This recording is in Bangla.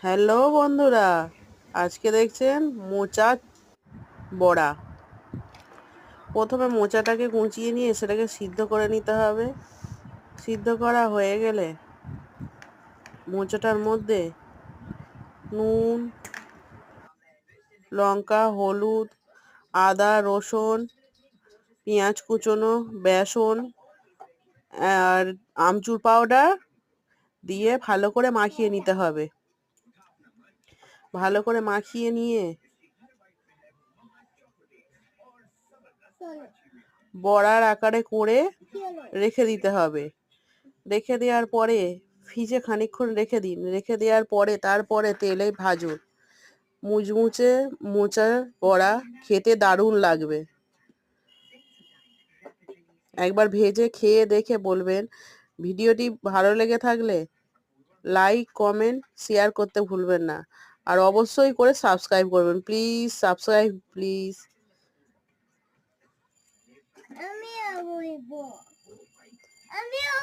হ্যালো বন্ধুরা, আজকে দেখছেন মোচা বড়া। প্রথমে মোচাটাকে কুচিয়ে নিয়ে সেটাকে সিদ্ধ করে নিতে হবে। সিদ্ধ করা হয়ে গেলে মোচাটার মধ্যে নুন, লঙ্কা, হলুদ, আদা, রসুন, পেঁয়াজ কুচোনো, বেসন আর আমচুর পাউডার দিয়ে ভালো করে মাখিয়ে নিতে হবে। ভালো করে মাখিয়ে নিয়ে বড়ার আকারে করে রেখে দিতে হবে। রেখে দেওয়ার পরে ফ্রিজে খানিকক্ষণ রেখে দিন। রেখে দেওয়ার পরে তারপরে তেলে ভাজুন। মুচমুচে মোচার বড়া খেতে দারুণ লাগবে। একবার ভেজে খেয়ে দেখে বলবেন। ভিডিওটি ভালো লেগে থাকলে লাইক, কমেন্ট, শেয়ার করতে ভুলবেন না। আর অবশ্যই করে সাবস্ক্রাইব করবেন। Please subscribe please. আমিও বলবো। আমিও